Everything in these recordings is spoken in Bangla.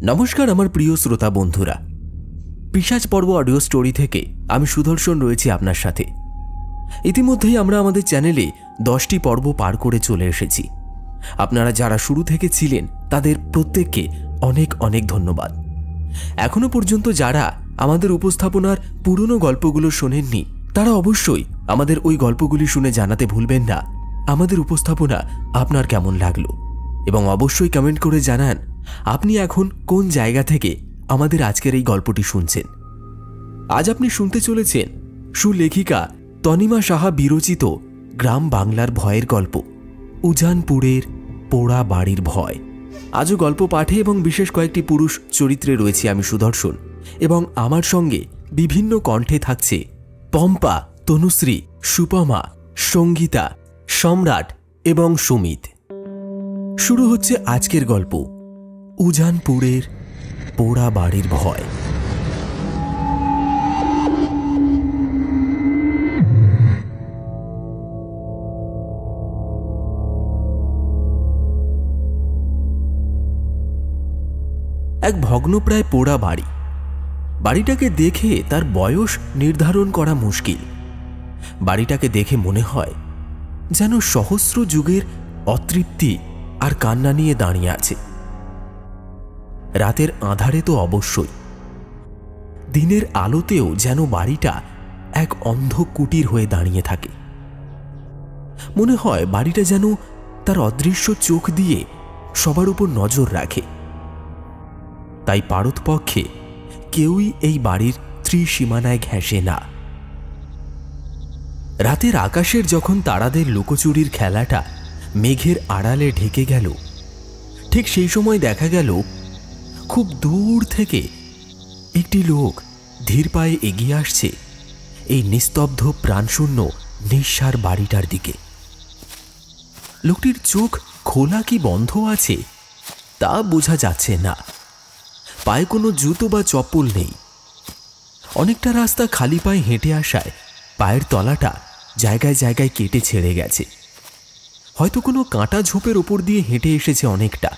নমস্কার আমার প্রিয় শ্রোতা বন্ধুরা, পিশাচ পর্ব অডিও স্টোরি থেকে আমি সুদর্শন রয়েছি আপনার সাথে। ইতিমধ্যেই আমরা আমাদের চ্যানেলে 10টি পর্ব পার করে চলে এসেছি। আপনারা যারা শুরু থেকে ছিলেন তাদের প্রত্যেককে অনেক অনেক ধন্যবাদ। এখনো পর্যন্ত যারা আমাদের উপস্থাপনার পুরনো গল্পগুলো শোনেননি তারা অবশ্যই আমাদের ওই গল্পগুলি শুনে জানাতে ভুলবেন না আমাদের উপস্থাপনা আপনার কেমন লাগলো, এবং অবশ্যই কমেন্ট করে জানান আপনি এখন কোন জায়গা থেকে আমাদের আজকের এই গল্পটি শুনছেন। আজ আপনি শুনতে চলেছেন সুলেখিকা তনিমা সাহা বিরচিত গ্রাম বাংলার ভয়ের গল্প উজানপুরের পোড়া বাড়ির ভয়। আজও গল্প পাঠে এবং বিশেষ কয়েকটি পুরুষ চরিত্রে রয়েছে আমি সুদর্শন, এবং আমার সঙ্গে বিভিন্ন কণ্ঠে থাকছে পম্পা, তনুশ্রী, সুপমা, সঙ্গীতা, সম্রাট এবং সুমিত। শুরু হচ্ছে আজকের গল্প উজানপুরের পোড়া বাড়ির ভয়। এক ভগ্নপ্রায় পোড়া বাড়ি। বাড়িটাকে দেখে তার বয়স নির্ধারণ করা মুশকিল। বাড়িটাকে দেখে মনে হয় যেন সহস্র যুগের অতৃপ্তি আর কান্না নিয়ে দাঁড়িয়ে আছে। রাতের আঁধারে তো অবশ্যই, দিনের আলোতেও যেন বাড়িটা এক অন্ধ কুটির হয়ে দাঁড়িয়ে থাকে। মনে হয় বাড়িটা যেন তার অদৃশ্য চোখ দিয়ে সবার উপর নজর রাখে। তাই পারতপক্ষে কেউই এই বাড়ির ত্রিসীমানায় ঘেঁষে না। রাতের আকাশের যখন তারাদের লুকোচুরির খেলাটা মেঘের আড়ালে ঢেকে গেল, ঠিক সেই সময় দেখা গেল খুব দূর থেকে একটি লোক ধীর পায়ে এগিয়ে আসছে এই নিস্তব্ধ প্রাণশূন্য নিঃসার বাড়িটার দিকে। লোকটির চোখ খোলা কি বন্ধ আছে তা বোঝা যাচ্ছে না। পায়ে কোনো জুতো বা চপ্পল নেই। অনেকটা রাস্তা খালি পায়ে হেঁটে আসায় পায়ের তলাটা জায়গায় জায়গায় কেটে ছেড়ে গেছে। হয়তো কোনো কাঁটা ঝোপের ওপর দিয়ে হেঁটে এসেছে অনেকটা।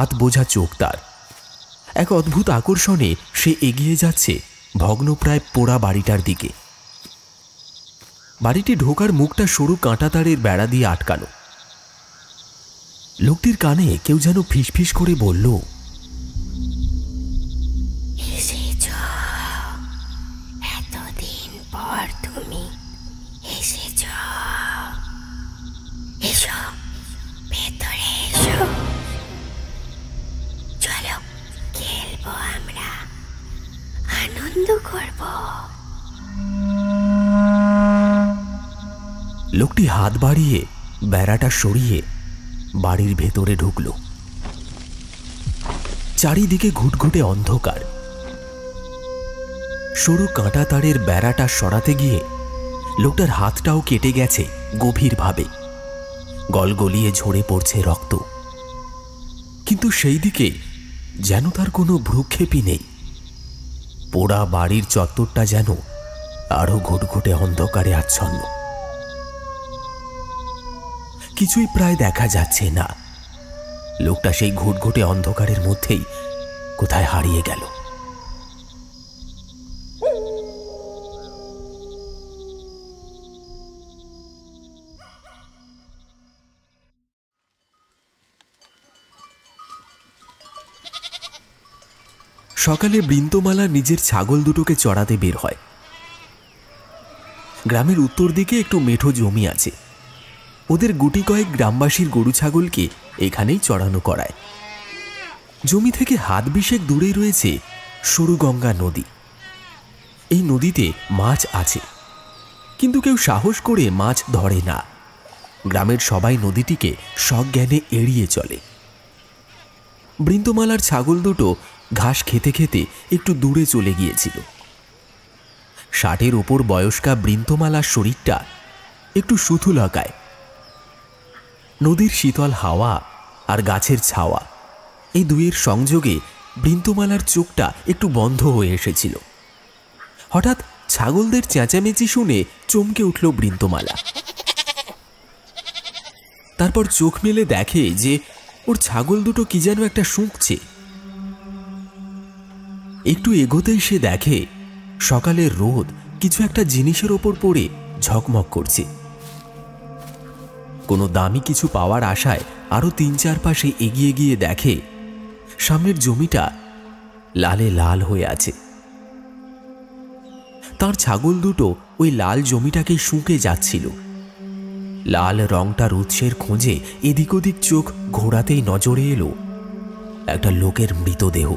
আধ বোঝা চোখ তার। এক অদ্ভুত আকর্ষণে সে এগিয়ে যাচ্ছে ভগ্নপ্রায় পোড়া বাড়িটার দিকে। বাড়িটি ঢোকার মুখটা সরু কাঁটা তারের বেড়া দিয়ে আটকানো। লোকটির কানে কেউ যেন ফিসফিস করে বলল, এতদিন পর তুমি এসেছ, এসো ভেতরে এসো, চলো খেলবো, আমরা আনন্দ করব। লোকটি হাত বাড়িয়ে বেড়াটা সরিয়ে বাড়ির ভেতরে ঢুকল। চারিদিকে ঘুটঘুটে অন্ধকার। সরু কাঁটা তারের বেড়াটা সরাতে গিয়ে লোকটার হাতটাও কেটে গেছে গভীরভাবে। গলগলিয়ে ঝরে পড়ছে রক্ত। কিন্তু সেই দিকে যেন তার কোনো ভ্রুক্ষেপই নেই। পোড়া বাড়ির চত্বরটা যেন আরো ঘুটঘুটে অন্ধকারে আচ্ছন্ন। কিছুই প্রায় দেখা যাচ্ছে না। লোকটা সেই ঘুটঘুটে অন্ধকারের মধ্যেই কোথায় হারিয়ে গেল। সকালে বৃন্তমালা নিজের ছাগল দুটোকে চড়াতে বের হয়। গ্রামের উত্তর দিকে একটু মেঠো জমি আছে। ওদের গুটি কয়েক গ্রামবাসীর গরু ছাগলকে এখানেই চড়ানো করায়। জমি থেকে হাত বিশেক দূরেই রয়েছে সরু গঙ্গা নদী। এই নদীতে মাছ আছে, কিন্তু কেউ সাহস করে মাছ ধরে না। গ্রামের সবাই নদীটিকে সজ্ঞানে এড়িয়ে চলে। বৃন্তমালার ছাগল দুটো ঘাস খেতে খেতে একটু দূরে চলে গিয়েছিল। 60-এর ওপর বয়স্কা বৃন্তমালার শরীরটা একটু সুথুলকায়। নদীর শীতল হাওয়া আর গাছের ছাওয়া, এই দুইয়ের সংযোগে বৃন্তমালার চোখটা একটু বন্ধ হয়ে এসেছিল। হঠাৎ ছাগলদের চেঁচামেচি শুনে চমকে উঠল বৃন্তমালা। তারপর চোখ মেলে দেখে যে ওর ছাগল দুটো কি যেন একটা শুঁকছে। একটু এগোতেই সে দেখে সকালের রোদ কিছু একটা জিনিসের ওপর পড়ে ঝকমক করছে। কোনো দামি কিছু পাওয়ার আশায় আরো 3-4 পাশে এগিয়ে গিয়ে দেখে সামনের জমিটা লালে লাল হয়ে আছে। তার ছাগল দুটো ওই লাল জমিটাকে শুঁকে যাচ্ছিল। লাল রংটার উৎসের খোঁজে এদিক ওদিক চোখ ঘোরাতেই নজরে এলো একটা লোকের মৃতদেহ।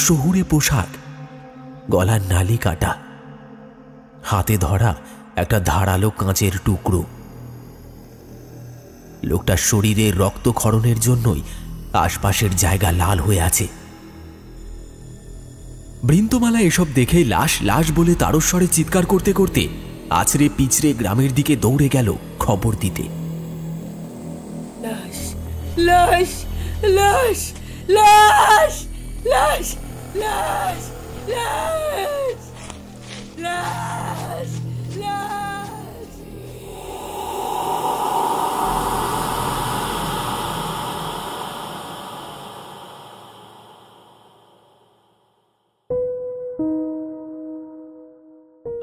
শহুরে পোশাক, গলার নালি কাটা, হাতে ধরা একটা ধারালো কাঁচের টুকরো। লোকটার শরীরে রক্তক্ষরণের জন্যই আশপাশের জায়গা লাল হয়ে আছে। বৃন্তমালা এসব দেখেই লাশ লাশ বলে তারস্বরে চিৎকার করতে করতে আছড়ে পিছড়ে গ্রামের দিকে দৌড়ে গেল খবর দিতে। লাশ লাশ লাশ লাশ লাশ লাশ লাশ লাশ লাশ।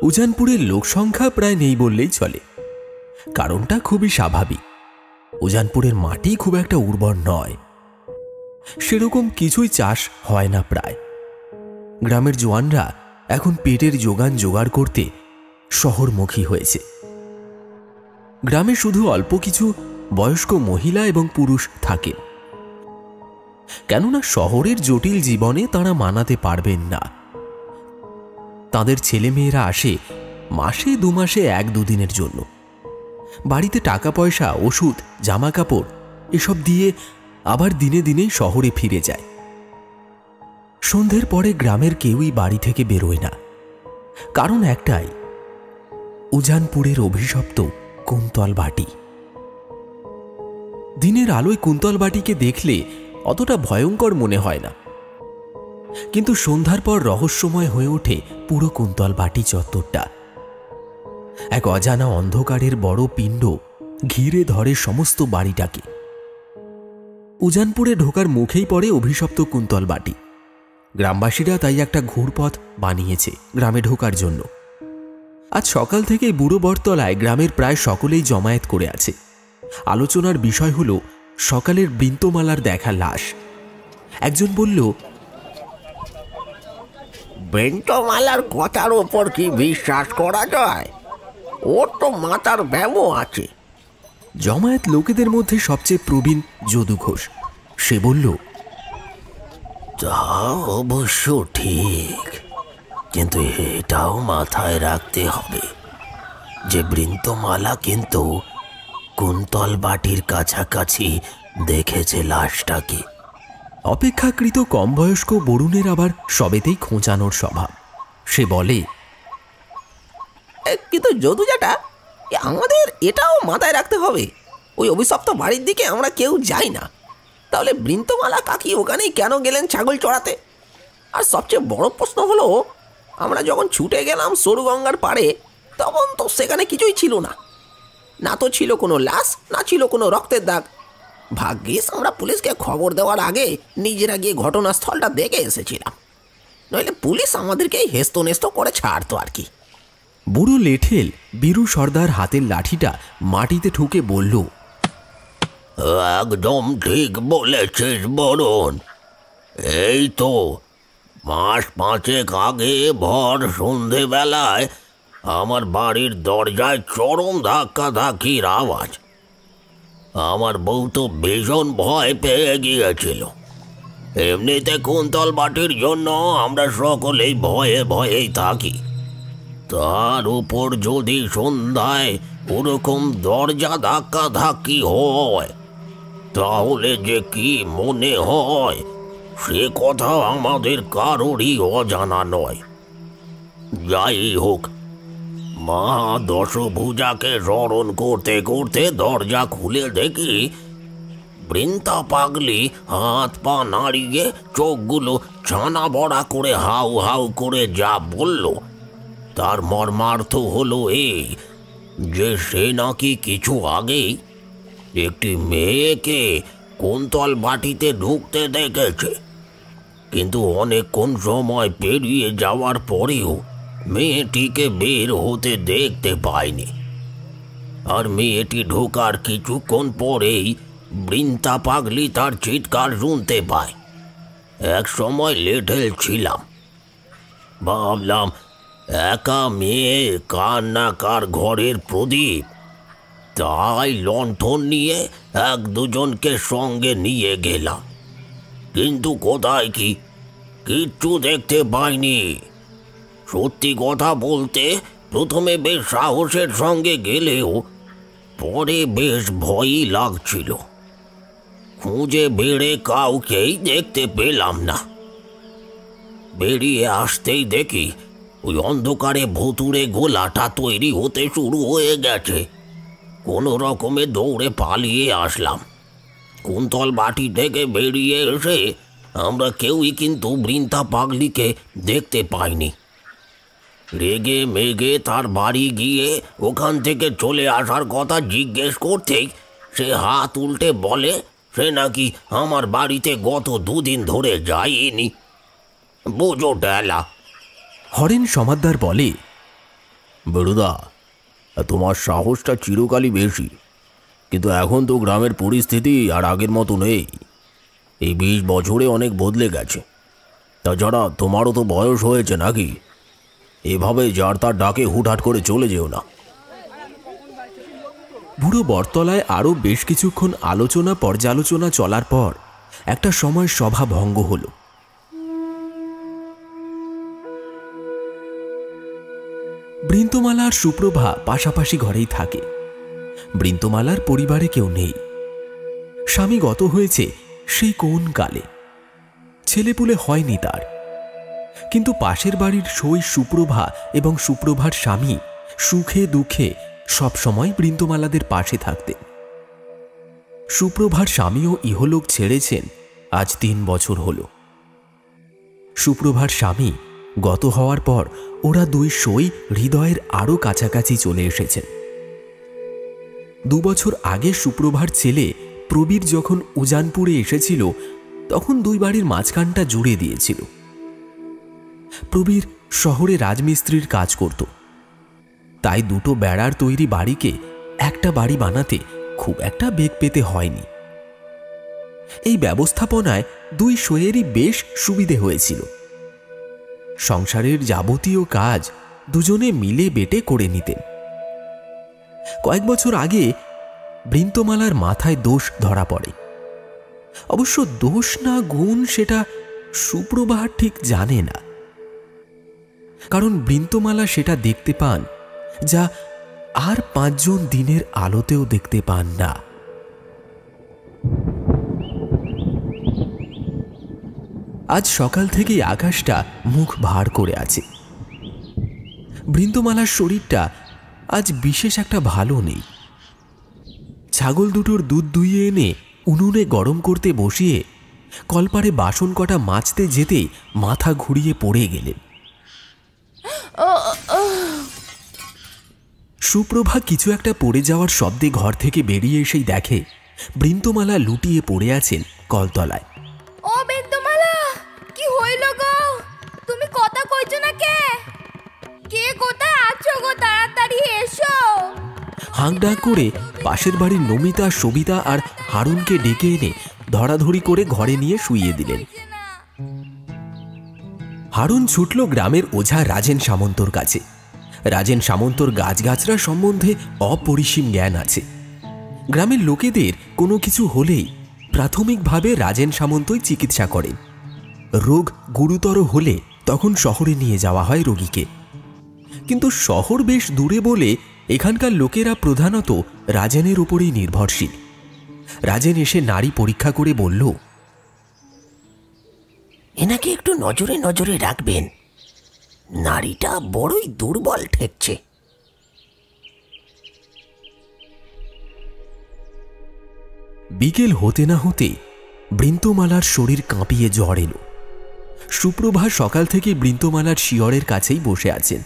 উজানপুরের লোকসংখ্যা প্রায় নেই বললেই চলে। কারণটা খুবই স্বাভাবিক। উজানপুরের মাটি খুব একটা উর্বর নয়, সেরকম কিছুই চাষ হয় না প্রায়। গ্রামের জওয়ানরা এখন পেটের যোগান জোগাড় করতে শহরমুখী হয়েছে। গ্রামে শুধু অল্প কিছু বয়স্ক মহিলা এবং পুরুষ থাকেন, কেননা শহরের জটিল জীবনে তারা মানাতে পারবেন না। তাদের ছেলেমেয়েরা আসে মাসে 2 মাসে 1-2 দিনের জন্য। বাড়িতে টাকা পয়সা, ওষুধ, জামা কাপড় এসব দিয়ে আবার দিনে দিনে শহরে ফিরে যায়। সন্ধ্যের পরে গ্রামের কেউই বাড়ি থেকে বেরোয় না। কারণ একটাই, উজানপুরের অভিশপ্ত কুন্তল বাটি। দিনের আলোয় কুন্তল বাটিকে দেখলে অতটা ভয়ঙ্কর মনে হয় না, কিন্তু সন্ধ্যার পর রহস্যময় হয়ে ওঠে পুরো কুন্তল বাটি চত্বরটা। এক অজানা অন্ধকারের বড় পিণ্ড ঘিরে ধরে সমস্ত বাড়িটাকে। উজানপুরে ঢোকার মুখেই পড়ে অভিশপ্ত কুন্তল বাটি। গ্রামবাসীরা তাই একটা ঘুরপথ বানিয়েছে গ্রামে ঢোকার জন্য। আজ সকাল থেকেই বুড়ো বটতলায় গ্রামের প্রায় সকলেই জমায়েত করে আছে। আলোচনার বিষয় হলো সকালের বৃন্তমালার দেখা লাশ। একজন বলল, বৃন্তমালার কথার ওপর কি বিশ্বাস করা যায়? ওর তো মাথার ব্যামো আছে। জমায়েত লোকেদের মধ্যে সবচেয়ে প্রবীণ যদু ঘোষ। সে বলল, তা অবশ্য ঠিক, কিন্তু এটাও মাথায় রাখতে হবে যে বৃন্তমালা কিন্তু কুন্তল বাটির কাছাকাছি দেখেছে লাশটাকে। অপেক্ষাকৃত কম বয়স্ক বরুণের আবার সবেতেই খোঁচানোর স্বভাব। সে বলে, কিন্তু যদু জাটা, আমাদের এটাও মাথায় রাখতে হবে, ওই অভিশপ্ত বাড়ির দিকে আমরা কেউ যাই না। তাহলে বৃন্তমালা কাকি ওখানেই কেন গেলেন ছাগল চড়াতে? আর সবচেয়ে বড় প্রশ্ন হলো, আমরা যখন ছুটে গেলাম সরু গঙ্গার পাড়ে, তখন তো সেখানে কিছুই ছিল না। না তো ছিল কোনো লাশ, না ছিল কোনো রক্তের দাগ। ভাগ্যিস আমরা পুলিশকে খবর দেওয়ার আগে নিজেরা গিয়ে ঘটনাস্থলটা দেখে এসেছিলাম, নইলে পুলিশ আমাদেরকেই হেস্তনেস্ত করে ছাড়তো আর কি। বুড়ো লেঠেল বীরু সর্দার হাতের লাঠিটা মাটিতে ঠুকে বলল, একদম ঠিক বলেছিস বরুণ। এই তো মাস 5 আগে ভর সন্ধেবেলায় আমার বাড়ির দরজায় চরম ধাক্কাধাক্কির আওয়াজ। আমার বউ তো ভীষণ ভয় পেয়ে গিয়েছিল। এমনিতে কুন্তল বাটির জন্য আমরা সকলেই ভয়ে ভয়েই থাকি, তার উপর যদি সন্ধ্যায় ওরকম দরজা ধাক্কাধাক্কি হয়, তাহলে যে কি মনে হয় সে কথা আমাদের কারোরই অজানা নয়। যাই হোক, মা দশভুজাকে স্মরণ করতে করতে দরজা খুলে দেখি বৃন্তা পাগলি হাত পা নাড়িয়ে চোখগুলো ছানা বড়া করে হাউ হাউ করে যা বলল, তার মর্মার্থ হলো এই যে সে নাকি কিছু আগেই একটি মেয়েকে কুন্তল বাটিতে ঢুকতে দেখেছে কিন্তু অনেকক্ষণ সময় পেরিয়ে যাওয়ার পরেও মেয়েটিকে বের হতে দেখতে পাইনি। আর মেয়েটি ঢোকার কিছুক্ষণ পরেই বৃন্তা পাগলি তার চিৎকার শুনতে পায়। এক সময় লেটেল ছিলাম, ভাবলাম একা মেয়ে কার না কার ঘরের প্রদীপ, তাই লণ্ঠন নিয়ে এক দুজনকে সঙ্গে নিয়ে গেলাম। কিন্তু কোথায় কি, কিচ্ছু দেখতে পাইনি। সত্যি কথা বলতে প্রথমে বেশ সাহসের সঙ্গে গেলেও পরে বেশ ভয়ই লাগছিল। খুঁজে বেড়ে কাউকেই দেখতে পেলাম না। বেরিয়ে আসতেই দেখি ওই অন্ধকারে ভুতুড়ে গোলাটা তৈরি হতে শুরু হয়ে গেছে। কোনো রকমে দৌড়ে পালিয়ে আসলাম। কুন্তল বাটি থেকে বেরিয়ে এসে আমরা কেউই কিন্তু বৃন্তা পাগলিকে দেখতে পাইনি। রেগে মেগে তার বাড়ি গিয়ে ওখান থেকে চলে আসার কথা জিজ্ঞেস করতেই সে হাত উল্টে বলে সে নাকি আমার বাড়িতে গত 2 দিন ধরে যায়নি। বোঝো ডেলা। হরেন সমাদ্দার বলে, বেরুদা, তোমার সাহসটা চিরকালই বেশি, কিন্তু এখন তো গ্রামের পরিস্থিতি আর আগের মতো নেই। এই 20 বছরে অনেক বদলে গেছে। তাছাড়া তোমারও তো বয়স হয়েছে নাকি? এভাবে যার তার ডাকে হুটহাট করে চলে যেও না। বুড়ো বটতলায় আরও বেশ কিছুক্ষণ আলোচনা পর্যালোচনা চলার পর একটা সময় সভা ভঙ্গ হল। বৃন্তমালা আর সুপ্রভা পাশাপাশি ঘরেই থাকে। বৃন্তমালার পরিবারে কেউ নেই। স্বামী গত হয়েছে সেই কোন কালে, ছেলেপুলে হয়নি তার। কিন্তু পাশের বাড়ির সই সুপ্রভা এবং সুপ্রভার স্বামী সুখে দুঃখে সবসময় বৃন্তমালাদের পাশে থাকতেন। সুপ্রভার স্বামীও ইহলোক ছেড়েছেন আজ 3 বছর হল। সুপ্রভার স্বামী গত হওয়ার পর ওরা 2 সই হৃদয়ের আরও কাছাকাছি চলে এসেছেন। 2 বছর আগে সুপ্রভার ছেলে প্রবীর যখন উজানপুরে এসেছিল তখন 2 বাড়ির মাঝখানটা জুড়ে দিয়েছিল। প্রবীর শহরে রাজমিস্ত্রির কাজ করত, তাই 2টো বেড়ার তৈরি বাড়িকে একটা বাড়ি বানাতে খুব একটা বেগ পেতে হয়নি। এই ব্যবস্থাপনায় 2 সইয়েরই বেশ সুবিধে হয়েছিল। সংসারের যাবতীয় কাজ দুজনে মিলে বেটে করে নিতেন। কয়েক বছর আগে বৃন্তমালার মাথায় দোষ ধরা পড়ে। অবশ্য দোষ না গুণ সেটা সুপ্রভা ঠিক জানে না, কারণ বৃন্তমালা সেটা দেখতে পান যা আর 5 জন দিনের আলোতেও দেখতে পান না। আজ সকাল থেকেই আকাশটা মুখ ভার করে আছে। বৃন্তমালার শরীরটা আজ বিশেষ একটা ভালো নেই। ছাগল দুটোর দুধ দুইয়ে এনে উনুনে গরম করতে বসিয়ে কলপারে বাসন কটা মাজতে যেতেই মাথা ঘুরিয়ে পড়ে গেলেন। সুপ্রভা কিছু একটা পড়ে যাওয়ার শব্দে ঘর থেকে বেরিয়ে এসেই দেখে বৃন্তমালা লুটিয়ে পড়ে আছেন কলতলায়। ও বৃন্তমালা, কি হইল গো? তুমি কথা কইছো না কে? কে কোথায় আছো গো? তাড়াতাড়ি এসো। হাঁক ডাক করে পাশের বাড়ির নমিতা, সবিতা আর হারুনকে ডেকে এনে ধরাধরি করে ঘরে নিয়ে শুইয়ে দিলেন। হারুন ছুটল গ্রামের ওঝা রাজেন সামন্তর কাছে। রাজেন সামন্তর গাছগাছরা সম্বন্ধে অপরিসীম জ্ঞান আছে। গ্রামের লোকেদের কোনো কিছু হলেই প্রাথমিকভাবে রাজেন সামন্তই চিকিৎসা করেন। রোগ গুরুতর হলে তখন শহরে নিয়ে যাওয়া হয় রোগীকে। কিন্তু শহর বেশ দূরে বলে এখানকার লোকেরা প্রধানত রাজেনের উপরেই নির্ভরশীল। রাজেন এসে নাড়ি পরীক্ষা করে বলল, এনাকে একটু নজরে নজরে রাখবেন, নাড়িটা বড়ই দুর্বল ঠেকছে। বিকেল হতে না হতে বৃন্তমালার শরীর কাঁপিয়ে জ্বর এলো। সুপ্রভা সকাল থেকে বৃন্তমালার শিয়রের কাছেই বসে আছেন।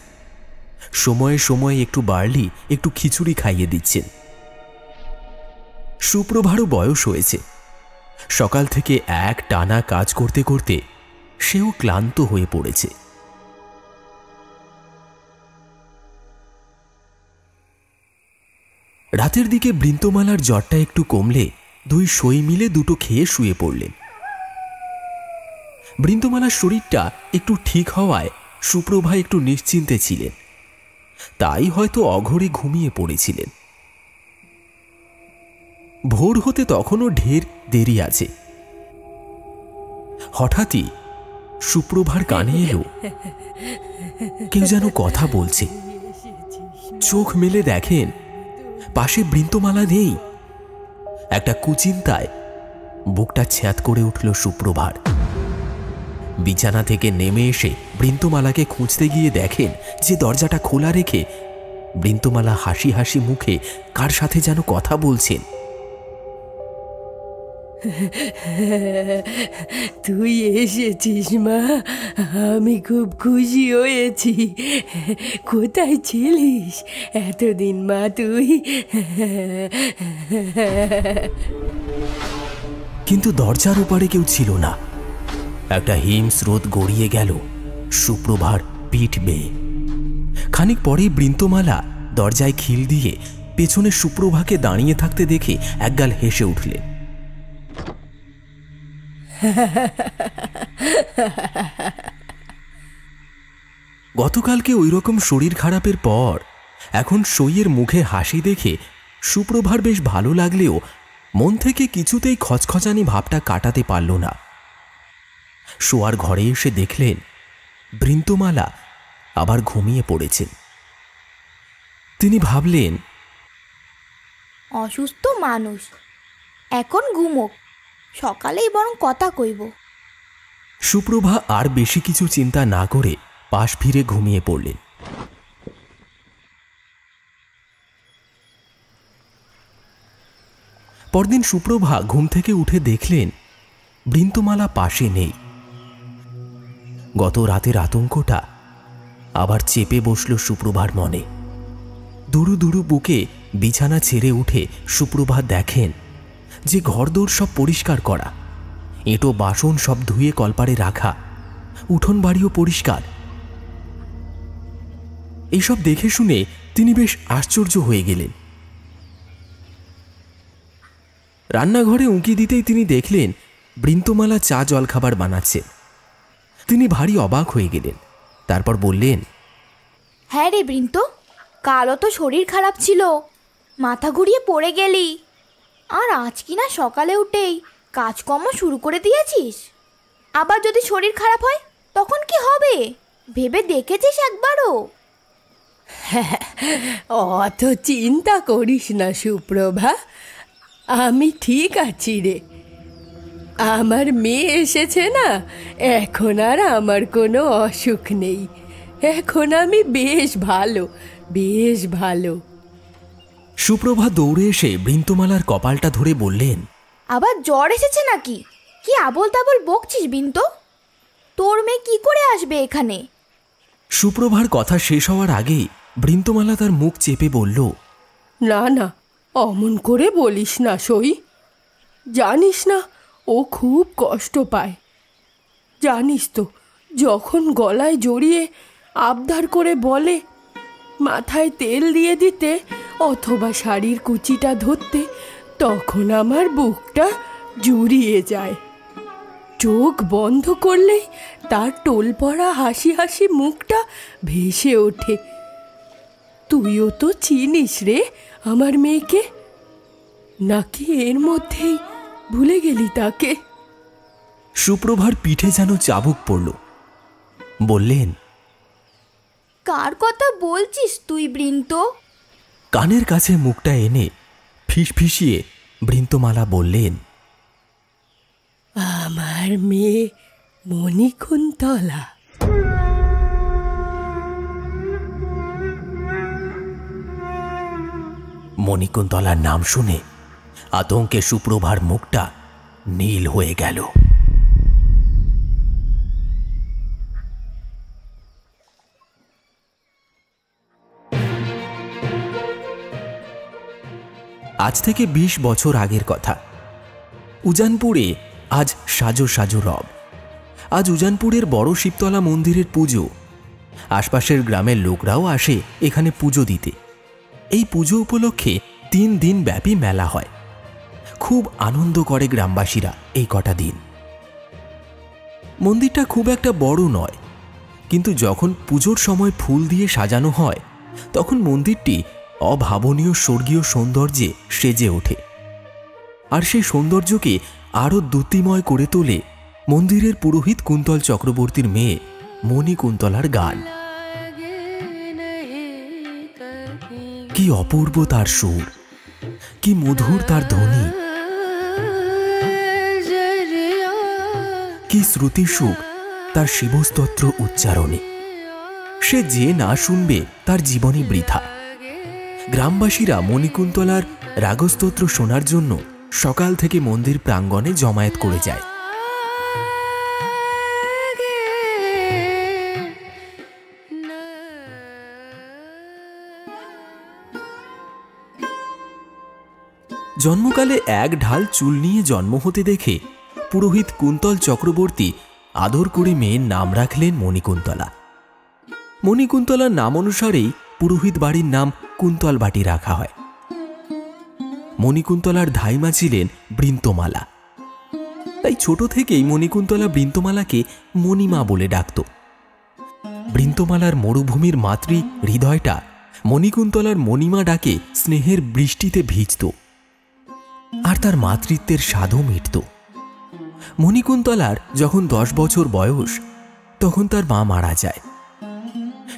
সময়ে সময়ে একটু বার্লি, একটু খিচুড়ি খাইয়ে দিচ্ছেন। সুপ্রভারও বয়স হয়েছে। সকাল থেকে এক টানা কাজ করতে করতে সেও ক্লান্ত হয়ে পড়েছে। রাতের দিকে বৃন্তমালার জ্বরটা একটু কমলে দুই সই মিলে দুটো খেয়ে শুয়ে পড়লেন। বৃন্তমালার শরীরটা একটু ঠিক হওয়ায় সুপ্রভা একটু নিশ্চিন্তে ছিলেন, তাই হয়তো অঘরে ঘুমিয়ে পড়েছিলেন। ভোর হতে তখনও ঢের দেরি আছে। হঠাৎই সুপ্রভার কানে এলো কেউ যেন কথা বলছে। চোখ মেলে দেখেন পাশে বৃন্তমালা নেই। একটা কুচিন্তায় বুকটা ছ্যাঁত করে উঠল সুপ্রভার। বিছানা থেকে নেমে এসে বৃন্তমালাকে খুঁজতে গিয়ে দেখেন যে দরজাটা খোলা রেখে বৃন্তমালা হাসি হাসি মুখে কার সাথে যেন কথা বলছেন। তুই এসেছিস মা, আমি খুব খুশি হয়েছি। কোথায় ছিলিস এতদিন মা তুই? কিন্তু দরজার ওপারে কেউ ছিল না। একটা হিম স্রোত গড়িয়ে গেল সুপ্রভার পিঠ বেয়ে। খানিক পরেই বৃন্তমালা দরজায় খিল দিয়ে পেছনে সুপ্রভাকে দাঁড়িয়ে থাকতে দেখে একগাল হেসে উঠলেন। গতকালকে ওই রকম শরীর খারাপের পর এখন সইয়ের মুখে হাসি দেখে সুপ্রভার বেশ ভালো লাগলেও মন থেকে কিছুতেই খচখচানি ভাবটা কাটাতে পারল না। শোয়ার ঘরে এসে দেখলেন বৃন্তমালা আবার ঘুমিয়ে পড়েছেন। তিনি ভাবলেন, অসুস্থ মানুষ এখন ঘুমোক, সকালেই বরং কথা কইব। সুপ্রভা আর বেশি কিছু চিন্তা না করে পাশ ফিরে ঘুমিয়ে পড়লেন। পরদিন সুপ্রভা ঘুম থেকে উঠে দেখলেন বৃন্তমালা পাশে নেই। গত রাতের আতঙ্কটা আবার চেপে বসল সুপ্রভার মনে। দুরু দুরু বুকে বিছানা ছেড়ে উঠে সুপ্রভা দেখেন যে ঘরদোর সব পরিষ্কার করা, এঁটো বাসন সব ধুয়ে কলপারে রাখা, উঠোন বাড়িও পরিষ্কার। এইসব দেখে শুনে তিনি বেশ আশ্চর্য হয়ে গেলেন। রান্নাঘরে উঁকি দিতেই তিনি দেখলেন বৃন্তমালা চা জলখাবার বানাচ্ছেন। তিনি ভারী অবাক হয়ে গেলেন। তারপর বললেন, হ্যাঁ রে বৃন্ত, কালও তো শরীর খারাপ ছিল, মাথা ঘুরিয়ে পড়ে গেলি, আর আজ কিনা সকালে উঠেই কাজকর্ম শুরু করে দিয়েছিস। আবার যদি শরীর খারাপ হয় তখন কি হবে ভেবে দেখেছিস একবারও? অত চিন্তা করিস না সুপ্রভা, আমি ঠিক আছি রে। আমার মেয়ে এসেছে না, এখন আর আমার কোনো অসুখ নেই। এখন আমি বেশ ভালো, বেশ ভালো। সুপ্রভা দৌড়ে এসে বৃন্তমালার কপালটা ধরে বললেন, আবার জ্বর এসেছে নাকি? কি আবল তাবল বকছিস বৃন্ত? তোর মেয়ে কি করে আসবে এখানে? সুপ্রভার কথা শেষ হওয়ার আগেই বৃন্তমালা তার মুখ চেপে বলল, না না, অমন করে বলিস না সই। জানিস না ও খুব কষ্ট পায়। জানিস তো, যখন গলায় জড়িয়ে আবদার করে বলে মাথায় তেল দিয়ে দিতে অথবা শাড়ির কুচিটা ধরতে, তখন আমার বুকটা জুড়িয়ে যায়। চোখ বন্ধ করলেই তার টোল পড়া হাসি হাসি মুখটা ভেসে ওঠে। তুইও তো চিনিস রে আমার মেয়েকে, নাকি এর মধ্যেই ভুলে গেলি তাকে? সুপ্রভার পিঠে যেন চাবুক পড়ল। বললেন, কার কথা বলছিস তুই বৃন্ত? কানের কাছে মুখটা এনে ফিসফিসিয়ে বৃন্তমালা বললেন, আমার মেয়ে মণিকুন্তলা। মণিকুন্তলার নাম শুনে আতঙ্কে সুপ্রভার মুখটা নীল হয়ে গেল। আজ থেকে 20 বছর আগের কথা। উজানপুরে আজ সাজো সাজো রব। আজ উজানপুরের বড় শিবতলা মন্দিরের পুজো। আশপাশের গ্রামের লোকরাও আসে এখানে পুজো দিতে। এই পুজো উপলক্ষে 3 দিন ব্যাপী মেলা হয়। খুব আনন্দ করে গ্রামবাসীরা এই কটা দিন। মন্দিরটা খুব একটা বড় নয়, কিন্তু যখন পুজোর সময় ফুল দিয়ে সাজানো হয় তখন মন্দিরটি অভাবনীয় স্বর্গীয় সৌন্দর্যে সেজে ওঠে। আর সেই সৌন্দর্যকে আরও দ্যুতিময় করে তোলে মন্দিরের পুরোহিত কুন্তল চক্রবর্তীর মেয়ে মণিকুন্তলার গান। কি অপূর্ব তার সুর, কি মধুর তার ধ্বনি, কি শ্রুতিসুখ তার শিবস্তোত্র উচ্চারণে। সে যে না শুনবে তার জীবনই বৃথা। গ্রামবাসীরা মণিকুন্তলার রাগস্তোত্র শোনার জন্য সকাল থেকে মন্দির প্রাঙ্গণে জমায়েত করে যায়। জন্মকালে এক ঢাল চুল নিয়ে জন্ম হতে দেখে পুরোহিত কুন্তল চক্রবর্তী আদর করে মেয়ের নাম রাখলেন মণিকুন্তলা। মণিকুন্তলার নাম অনুসারেই পুরোহিত বাড়ির নাম কুন্তল বাটি রাখা হয়। মণিকুন্তলার ধাইমা ছিলেন বৃন্তমালা, তাই ছোট থেকেই মণিকুন্তলা বৃন্তমালাকে মণিমা বলে ডাকত। বৃন্তমালার মরুভূমির মাতৃ হৃদয়টা মণিকুন্তলার মণিমা ডাকে স্নেহের বৃষ্টিতে ভিজত, আর তার মাতৃত্বের স্বাদও মিটত। মণিকুন্তলার যখন 10 বছর বয়স তখন তার মা মারা যায়।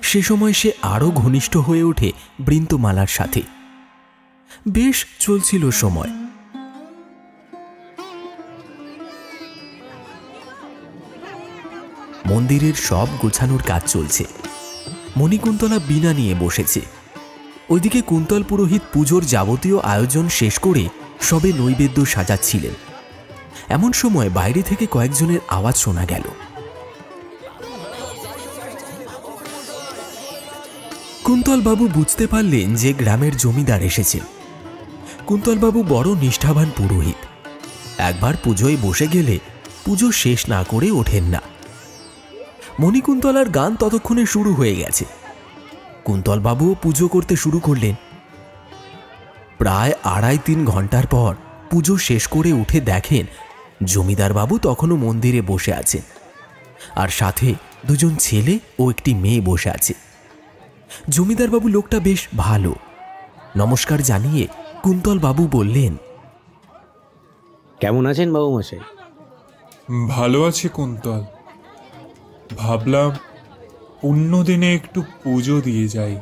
সে সময় সে আরও ঘনিষ্ঠ হয়ে ওঠে বৃন্তমালার সাথে। বেশ চলছিল সময়। মন্দিরের সব গোছানোর কাজ চলছে। মণিকুন্তলা বীণা নিয়ে বসেছে। ওইদিকে কুন্তল পুরোহিত পুজোর যাবতীয় আয়োজন শেষ করে সবে নৈবেদ্য সাজাচ্ছিলেন। এমন সময় বাইরে থেকে কয়েকজনের আওয়াজ শোনা গেল। কুন্তলবাবু বুঝতে পারলেন যে গ্রামের জমিদার এসেছেন। কুন্তলবাবু বড় নিষ্ঠাবান পুরোহিত। একবার পুজোয় বসে গেলে পুজো শেষ না করে ওঠেন না। মণিকুন্তলার গান ততক্ষণে শুরু হয়ে গেছে। কুন্তলবাবুও পুজো করতে শুরু করলেন। প্রায় 2.5-3 ঘন্টার পর পুজো শেষ করে উঠে দেখেন জমিদারবাবু তখনও মন্দিরে বসে আছেন, আর সাথে 2 ছেলে ও একটি মেয়ে বসে আছে। জমিদারবাবু লোকটা বেশ ভালো। নমস্কার জানিয়ে কুন্তলবাবু বললেন, কেমন আছেন বাবু মশাই? ভালো আছি কুন্তল। ভাবলাম অন্য দিনে একটু পুজো দিয়ে যাই।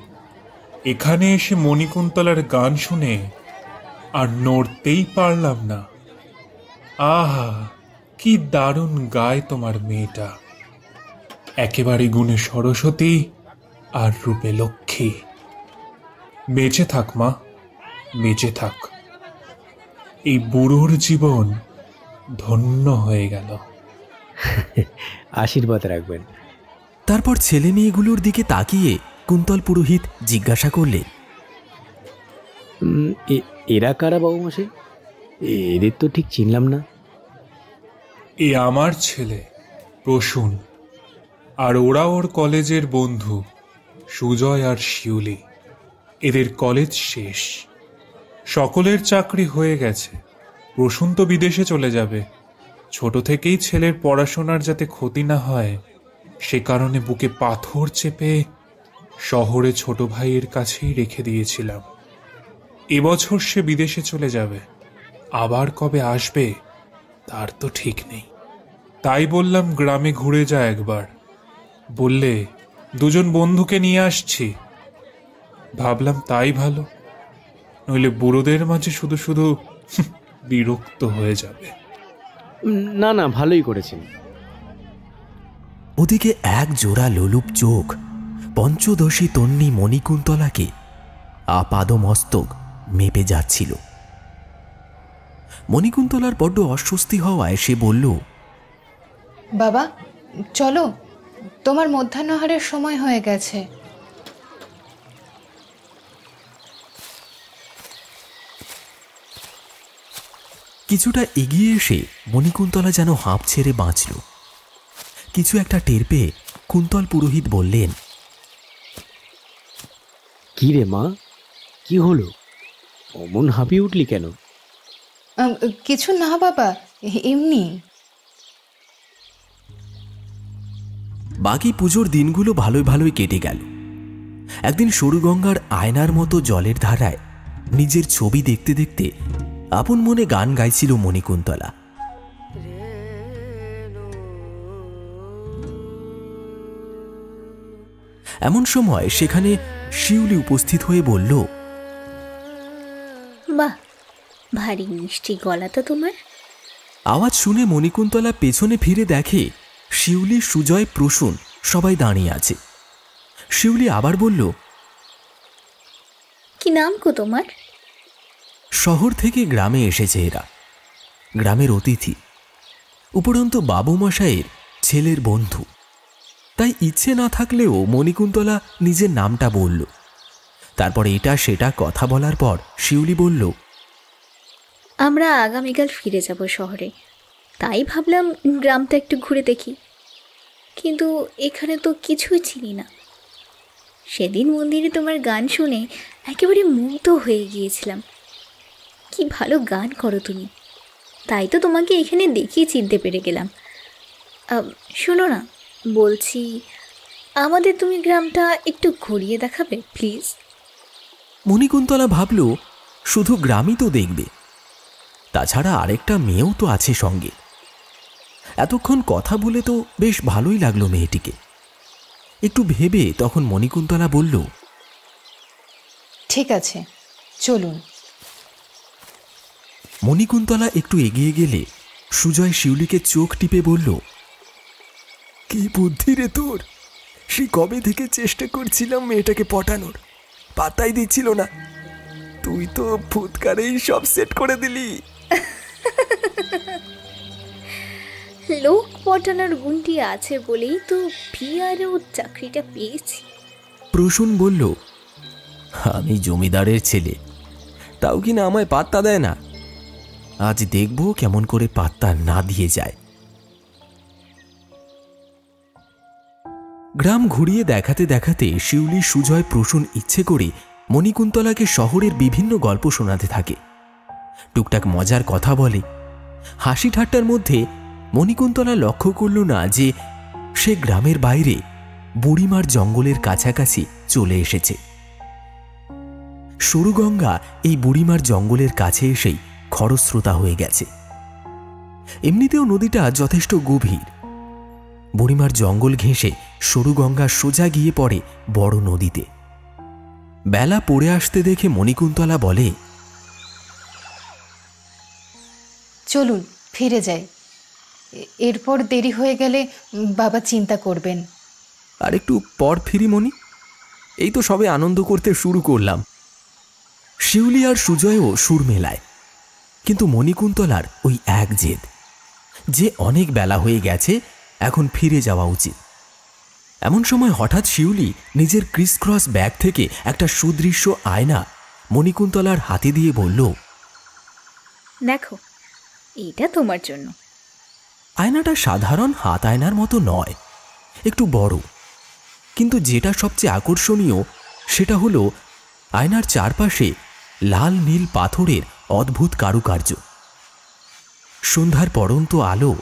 এখানে এসে মণিকুন্তলার গান শুনে আর নড়তেই পারলাম না। আহা, কি দারুণ গায় তোমার মেয়েটা। একেবারে গুণে সরস্বতী আর রূপে লক্ষ্মী। বেঁচে থাক মা, বেঁচে থাক। এই বুড়োর জীবন ধন্য হয়ে গেল। আশীর্বাদ রাখবেন। তারপর ছেলে মেয়েগুলোর দিকে তাকিয়ে কুন্তল পুরোহিত জিজ্ঞাসা করলেন, এরা কারা বাবু মশাই? এদের তো ঠিক চিনলাম না। এ আমার ছেলে প্রসূন, আর ওরা ওর কলেজের বন্ধু সুজয় আর শিউলি। এদের কলেজ শেষ, সকলের চাকরি হয়ে গেছে। প্রসূন তো বিদেশে চলে যাবে। ছোট থেকেই ছেলের পড়াশোনার যাতে ক্ষতি না হয় সে কারণে বুকে পাথর চেপে শহরে ছোট ভাইয়ের কাছেই রেখে দিয়েছিলাম। এবছর সে বিদেশে চলে যাবে, আবার কবে আসবে তার তো ঠিক নেই। তাই বললাম গ্রামে ঘুরে যা একবার। বললে 2 বন্ধুকে নিয়ে আসছি। ভাবলাম তাই ভালো, নইলে বুড়োদের মাঝে শুধু শুধু বিরক্ত হয়ে যাবে। না না, ভালোই করেছেন। ওদিকে এক জোড়া লোলুপ চোখ পঞ্চদশী তন্নি মণিকুন্তলাকে আপাদমস্তক মেপে যাচ্ছিল। মণিকুন্তলার বড্ড অস্বস্তি হওয়ায় সে বলল, বাবা চলো, তোমার মধ্যাহ্নাহারের সময় হয়ে গেছে। কিছুটা এগিয়ে এসে মণিকুন্তলা যেন হাঁপ ছেড়ে বাঁচল। কিছু একটা টের পেয়ে কুন্তল পুরোহিত বললেন, কি রে মা, কি হলো? অমন হাঁপিয়ে উঠলি কেন? কিছু না বাবা, এমনি। বাকি পুজোর দিনগুলো ভালোই ভালোই কেটে গেল। একদিন সরুগঙ্গার আয়নার মতো জলের ধারায় নিজের ছবি দেখতে দেখতে আপন মনে গান গাইছিল মণিকুন্তলা। এমন সময় সেখানে শিউলি উপস্থিত হয়ে বলল, বাহ, ভারী মিষ্টি গলা তো তোমার। আওয়াজ শুনে মণিকুন্তলা পেছনে ফিরে দেখে শিউলি, সুজয়, প্রসূন সবাই দাঁড়িয়ে আছে। শিউলি আবার বলল, কি নাম গো তোমার? শহর থেকে গ্রামে এসেছে এরা, গ্রামের অতিথি, উপরন্তু বাবু মশাইয়ের ছেলের বন্ধু। তাই ইচ্ছে না থাকলেও মণিকুন্তলা নিজের নামটা বলল। তারপর এটা সেটা কথা বলার পর শিউলি বলল, আমরা আগামীকাল ফিরে যাব শহরে, তাই ভাবলাম গ্রামটা একটু ঘুরে দেখি। কিন্তু এখানে তো কিছুই চিনি না। সেদিন মন্দিরে তোমার গান শুনে একেবারে মুগ্ধ হয়ে গিয়েছিলাম। কি ভালো গান করো তুমি, তাই তো তোমাকে এখানে দেখিয়ে চিনতে পেরে গেলাম। শোনো না, বলছি আমাদের তুমি গ্রামটা একটু ঘুরিয়ে দেখাবে প্লিজ। মণিকুন্তলা ভাবল, শুধু গ্রামই তো দেখবে, তাছাড়া আরেকটা মেয়েও তো আছে সঙ্গে। এতক্ষণ কথা বলে তো বেশ ভালোই লাগলো মেয়েটিকে। একটু ভেবে তখন মণিকুন্তলা বলল, ঠিক আছে, চলুন। মণিকুন্তলা একটু এগিয়ে গেলে সুজয় শিউলিকে চোখ টিপে বলল, কি বুদ্ধি রে তোর! সে কবে থেকে চেষ্টা করছিলাম মেয়েটাকে পটানোর, পাতাই দিচ্ছিল না। তুই তো ফুৎকারেই সব সেট করে দিলি। লোক পটানোর গুণটি আছে বলেই তো পিআরও চাকরিটা পেয়েছি। প্রসূন বলল, আমি জমিদারের ছেলে, তাও কিনা আমায় পাত্তা দেয় না। আজ দেখব কেমন করে পাত্তা না দিয়ে যায়। গ্রাম ঘুরিয়ে দেখাতে দেখাতে শিউলি, সুজয়, প্রসূন ইচ্ছে করে মণিকুন্তলাকে শহরের বিভিন্ন গল্প শোনাতে থাকে। টুকটাক মজার কথা বলে। হাসি ঠাট্টার মধ্যে মণিকুন্তলা লক্ষ্য করল না যে সে গ্রামের বাইরে বুড়িমার জঙ্গলের কাছাকাছি চলে এসেছে। সরুগঙ্গা এই বুড়িমার জঙ্গলের কাছে এসেই খরস্রোতা হয়ে গেছে। এমনিতেও নদীটা যথেষ্ট গভীর। বুড়িমার জঙ্গল ঘেঁষে সরুগঙ্গা সোজা গিয়ে পড়ে বড় নদীতে। বেলা পড়ে আসতে দেখে মণিকুন্তলা বলে, চলুন ফিরে যাই, এরপর দেরি হয়ে গেলে বাবা চিন্তা করবেন। আর একটু পর ফিরি মণি, এই তো সবে আনন্দ করতে শুরু করলাম। শিউলি আর সুজয়ও সুর মেলায়, কিন্তু মণিকুন্তলার ওই এক জেদ যে অনেক বেলা হয়ে গেছে, এখন ফিরে যাওয়া উচিত। এমন সময় হঠাৎ শিউলি নিজের ক্রিসক্রস ব্যাগ থেকে একটা সুদৃশ্য আয়না মণিকুন্তলার হাতে দিয়ে বলল, দেখো, এটা তোমার জন্য। আয়নাটা সাধারণ হাত আয়নার মতো নয়, একটু বড়। কিন্তু যেটা সবচেয়ে আকর্ষণীয় সেটা হলো আয়নার চারপাশে লাল নীল পাথরের অদ্ভুত কারুকার্য। সন্ধ্যার পড়ন্ত আলো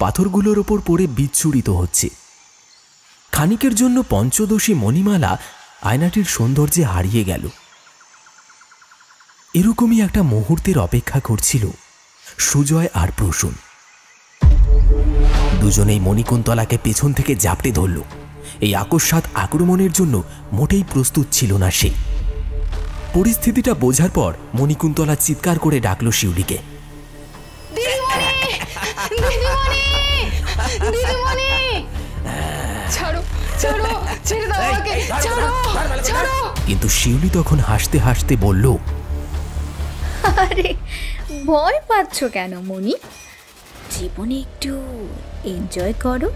পাথরগুলোর ওপর পড়ে বিচ্ছুরিত হচ্ছে। খানিকের জন্য পঞ্চদশী মণিমালা আয়নাটির সৌন্দর্যে হারিয়ে গেল। এরকমই একটা মুহূর্তের অপেক্ষা করছিল সুজয় আর প্রসূন। দুজনেই মণিকুন্তলাকে পেছন থেকে জাপটে ধরল। এই আকস্মাৎ আক্রমণের জন্য মোটেই প্রস্তুত ছিল না সে। পরিস্থিতিটা বোঝার পর মণিকুন্তলা চিৎকার করে ডাকল শিউলিকে, কিন্তু শিউলি তখন হাসতে হাসতে বলল, আরে ভয় পাচ্ছ কেন মণি? জীবনে একটু এনজয় করো।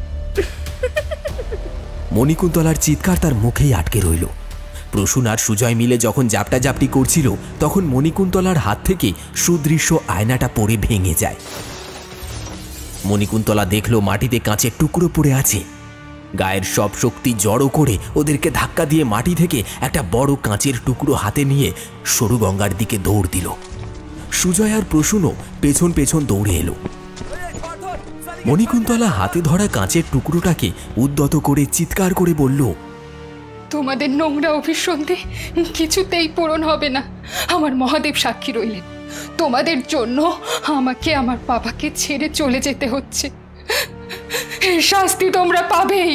মণিকুন্তলার চিৎকার তার মুখেই আটকে রইল। প্রসূন আর সুজয় মিলে যখন জাপটাজাপটি করছিল, তখন মণিকুন্তলার হাত থেকে সুদৃশ্য আয়নাটা পড়ে ভেঙে যায়। মণিকুন্তলা দেখল মাটিতে কাঁচের টুকরো পড়ে আছে। গায়ের সব শক্তি জড়ো করে ওদেরকে ধাক্কা দিয়ে মাটি থেকে একটা বড় কাঁচের টুকরো হাতে নিয়ে সরু গঙ্গার দিকে দৌড় দিল। সুজয় আর প্রসূনও পেছন পেছন দৌড়ে এলো। মণিকুন্তলা হাতে ধরা কাঁচের টুকরোটাকে উদ্যত করে চিৎকার করে বলল, তোমাদের নোংরা অভিসন্ধি কিছুতেই পূরণ হবে না। আমার মহাদেব সাক্ষী রইলেন, তোমাদের জন্য আমাকে আমার বাবাকে ছেড়ে চলে যেতে হচ্ছে। এর শাস্তি তোমরা পাবেই।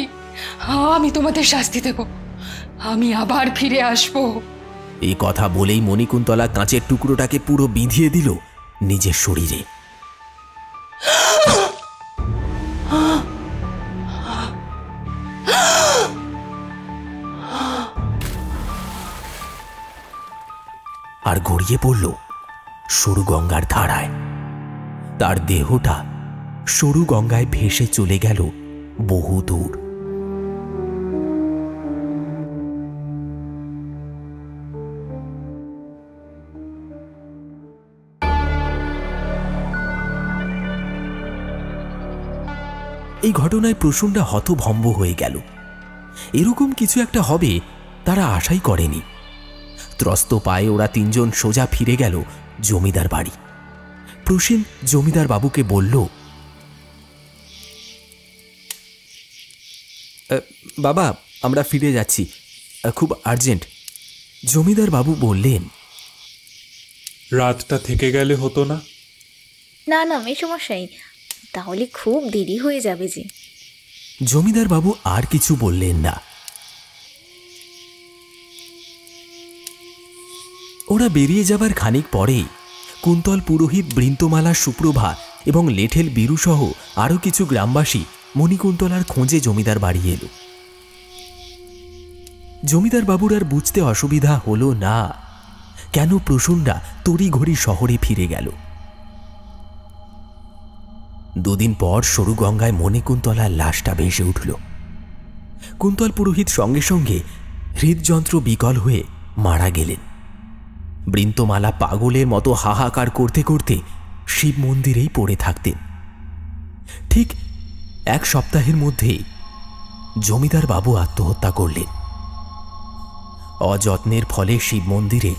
আমি তোমাদের শাস্তি দেব, আমি আবার ফিরে আসব। এই কথা বলেই মণিকুন্তলা কাঁচের টুকরোটাকে পুরো বিঁধিয়ে দিল নিজের শরীরে। আর গড়িয়ে পড়ল সরু গঙ্গার ধারায়। তার দেহটা সরু গঙ্গায় ভেসে চলে গেল বহু দূর। এই ঘটনায় প্রসূনরা হতভম্ব হয়ে গেল। এরকম কিছু একটা হবে তারা আশাই করেনি। ত্রস্ত পায়ে ওরা তিনজন সোজা ফিরে গেল জমিদার বাড়ি। প্রসেন জমিদার বাবুকে বলল, বাবা আমরা ফিরে যাচ্ছি, খুব আর্জেন্ট। জমিদার বাবু বললেন, রাতটা থেকে গেলে হতো না? না না মেসমশাই, তাহলে খুব দেরি হয়ে যাবে যে। জমিদার বাবু আর কিছু বললেন না। ওরা বেরিয়ে যাবার খানিক পরেই কুন্তল পুরোহিত, বৃন্তমালা, সুপ্রভা এবং লেঠেল বীরুসহ আরও কিছু গ্রামবাসী মণিকুন্তলার খোঁজে জমিদার বাড়ি এলো। জমিদার বাবুর আর বুঝতে অসুবিধা হলো না কেন প্রসূনরা তড়িঘড়ি শহরে ফিরে গেল। দুদিন পর সরু গঙ্গায় মণিকুন্তলার লাশটা ভেসে উঠল। কুন্তল পুরোহিত সঙ্গে সঙ্গে হৃদযন্ত্র বিকল হয়ে মারা গেলেন। বৃন্তমালা পাগলের মতো হাহাকার করতে করতে শিব মন্দিরেই পড়ে থাকতেন। ঠিক এক সপ্তাহের মধ্যেই জমিদার বাবু আত্মহত্যা করলেন। অযত্নের ফলে শিব মন্দিরে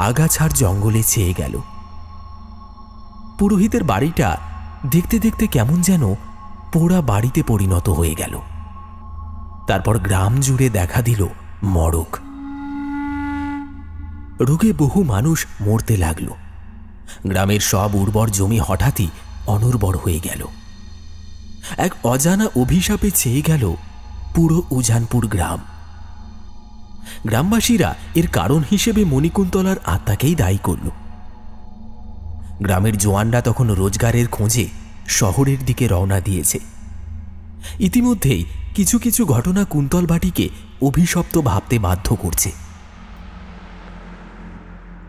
আগাছার জঙ্গলে ছেয়ে গেল। পুরোহিতের বাড়িটা দেখতে দেখতে কেমন যেন পোড়া বাড়িতে পরিণত হয়ে গেল। তারপর গ্রাম জুড়ে দেখা দিল মড়ক। রোগে বহু মানুষ মরতে লাগল। গ্রামের সব উর্বর জমি হঠাৎই অনুর্বর হয়ে গেল। এক অজানা অভিশাপে ছেয়ে গেল পুরো উজানপুর গ্রাম। গ্রামবাসীরা এর কারণ হিসেবে মণিকুন্তলার আত্মাকেই দায়ী করল। গ্রামের জওয়ানরা তখন রোজগারের খোঁজে শহরের দিকে রওনা দিয়েছে। ইতিমধ্যেই কিছু কিছু ঘটনা কুন্তলবাটিকে অভিশপ্ত ভাবতে বাধ্য করছে।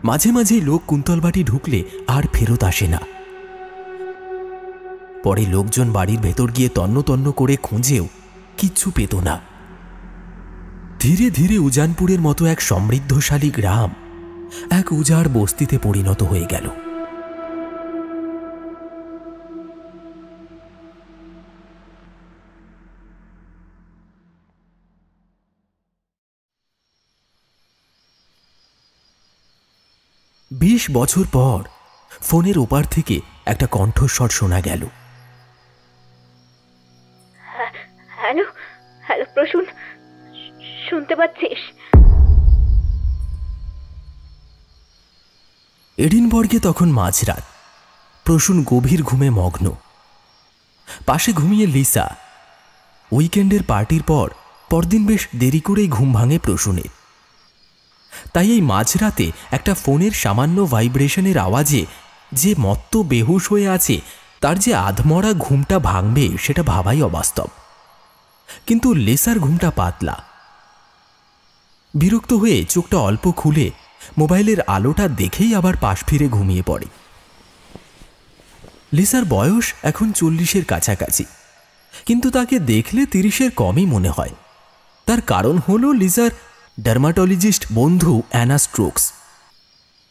মাঝে মাঝে লোক কুন্তলবাটি ঢুকলে আর ফেরত আসে না। পরে লোকজন বাড়ির ভেতর গিয়ে তন্ন তন্ন করে খুঁজেও কিচ্ছু পেত না। ধীরে ধীরে উজানপুরের মতো এক সমৃদ্ধশালী গ্রাম এক উজাড় বস্তিতে পরিণত হয়ে গেল। বিশ বছর পর ফোনের ওপার থেকে একটা কণ্ঠস্বর শোনা গেল। হ্যালো হ্যালো প্রসূন, শুনতে পাচ্ছিস? এডিনবর্গে তখন মাঝরাত। প্রসূন গভীর ঘুমে মগ্ন। পাশে ঘুমিয়ে লিসা। উইকেন্ডের পার্টির পর পরদিন বেশ দেরি করেই ঘুম ভাঙে প্রসূনের। তাই এই মাঝরাতে একটা ফোনের সামান্য ভাইব্রেশনের আওয়াজে যে মত্ত বেহুশ হয়ে আছে তার যে আধমরা ঘুমটা ভাঙবে সেটা ভাবাই অবাস্তব। কিন্তু লিসার ঘুমটা পাতলা। বিরক্ত হয়ে চোখটা অল্প খুলে মোবাইলের আলোটা দেখেই আবার পাশ ফিরে ঘুমিয়ে পড়ে। লিসার বয়স এখন 40-এর কাছাকাছি, কিন্তু তাকে দেখলে 30-এর কমই মনে হয়। তার কারণ হলো লিসার ডার্মাটোলজিস্ট বন্ধু অ্যানা স্ট্রোকস।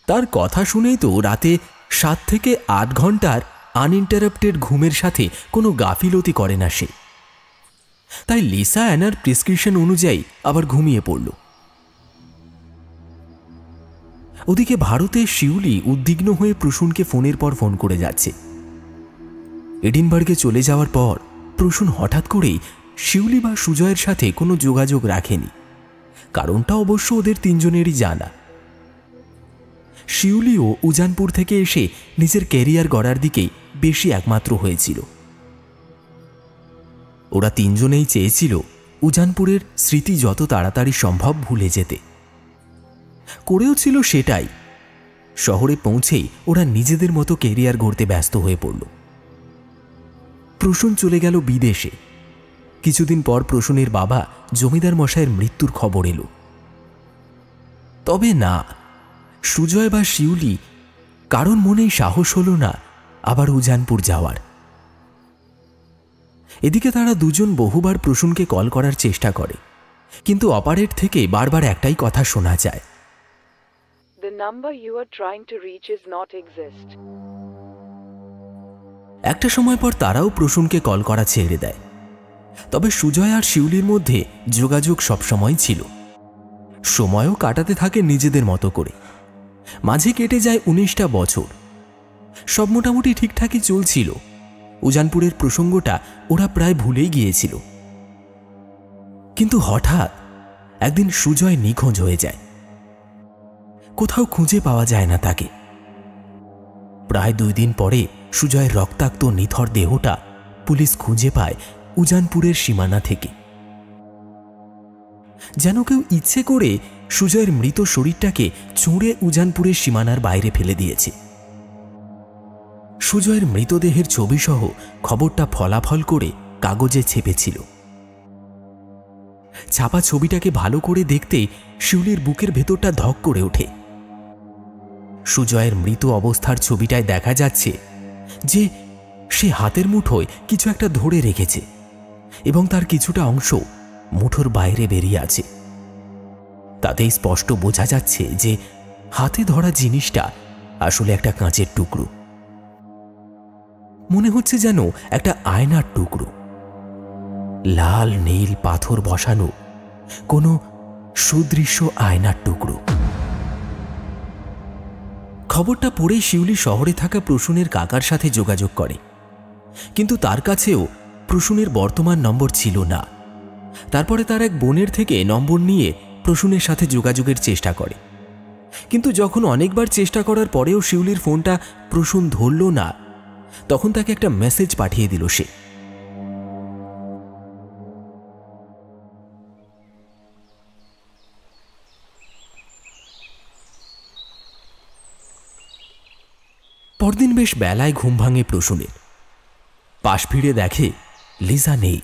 তার কথা শুনেই তো রাতে 7 থেকে 8 ঘন্টার আনইন্টারাপ্টেড ঘুমের সাথে কোনো গাফিলতি করে না সে। তাই লিসা অ্যানার প্রেসক্রিপশন অনুযায়ী আবার ঘুমিয়ে পড়ল। ওদিকে ভারতে শিউলি উদ্বিগ্ন হয়ে প্রসূনকে ফোনের পর ফোন করে যাচ্ছে। এডিনবার্গে চলে যাওয়ার পর প্রসূন হঠাৎ করেই শিউলি বা সুজয়ের সাথে কোনো যোগাযোগ রাখেনি। কারণটা অবশ্য ওদের তিনজনেরই জানা। শিউলিও উজানপুর থেকে এসে নিজের ক্যারিয়ার গড়ার দিকেই বেশি একমাত্র হয়েছিল। ওরা তিনজনেই চেয়েছিল উজানপুরের স্মৃতি যত তাড়াতাড়ি সম্ভব ভুলে যেতে। করেও ছিল সেটাই। শহরে পৌঁছেই ওরা নিজেদের মতো ক্যারিয়ার গড়তে ব্যস্ত হয়ে পড়ল। প্রসূন চলে গেল বিদেশে। কিছুদিন পর প্রসূনের বাবা জমিদার মশাইয়ের মৃত্যুর খবর এলো। তবে না, সুজয় বা শিউলি কারণ মনেই সাহস হলো না আবার উজানপুর যাওয়ার। এদিকে তারা দুজন বহুবার প্রসূনকে কল করার চেষ্টা করে, কিন্তু অপারেট থেকে বারবার একটাই কথা শোনা যায়, The number you are trying to reach is not exist. একটা সময় পর তারাও প্রসূনকে কল করা ছেড়ে দেয়। তবে সুজয় আর শিউলির মধ্যে যোগাযোগ সবসময় ছিল। সময়ও কাটাতে থাকে নিজেদের মতো করে। মাঝে কেটে যায় 19টা বছর। সব মোটামুটি ঠিকঠাকই চলছিল। উজানপুরের প্রসঙ্গটা ওরা প্রায় ভুলেই গিয়েছিল। কিন্তু হঠাৎ একদিন সুজয় নিখোঁজ হয়ে যায়। কোথাও খুঁজে পাওয়া যায় না তাকে। প্রায় 2 দিন পরে সুজয়ের রক্তাক্ত নিথর দেহটা পুলিশ খুঁজে পায় উজানপুরের সীমানা থেকে। যেন কেউ ইচ্ছে করে সুজয়ের মৃত শরীরটাকে ছুঁড়ে উজানপুরের সীমানার বাইরে ফেলে দিয়েছে। সুজয়ের মৃতদেহের ছবিসহ খবরটা ফলাফল করে কাগজে ছেপেছিল। ছাপা ছবিটাকে ভালো করে দেখতে শিউলির বুকের ভেতরটা ধক করে ওঠে। সুজয়ের মৃত অবস্থার ছবিটায় দেখা যাচ্ছে যে সে হাতের মুঠোয় কিছু একটা ধরে রেখেছে এবং তার কিছুটা অংশ মুঠোর বাইরে বেরিয়ে আছে। তাতেই স্পষ্ট বোঝা যাচ্ছে যে হাতে ধরা জিনিসটা আসলে একটা কাঁচের টুকরো। মনে হচ্ছে যেন একটা আয়নার টুকরো। লাল নীল পাথর বসানো কোনো সুদৃশ্য আয়নার টুকরো। খবরটা পড়ে শিউলি শহরে থাকা প্রসূনের কাকার সাথে যোগাযোগ করে, কিন্তু তার কাছেও প্রসূনের বর্তমান নম্বর ছিল না। তারপরে তার এক বোনের থেকে নম্বর নিয়ে প্রসূনের সাথে যোগাযোগের চেষ্টা করে, কিন্তু যখন অনেকবার চেষ্টা করার পরেও শিউলির ফোনটা প্রসূন ধরল না, তখন তাকে একটা মেসেজ পাঠিয়ে দিল সে। পরদিন বেশ বেলায় ঘুম ভাঙে প্রসূনের। পাশ ফিরে দেখে লিজা নেই।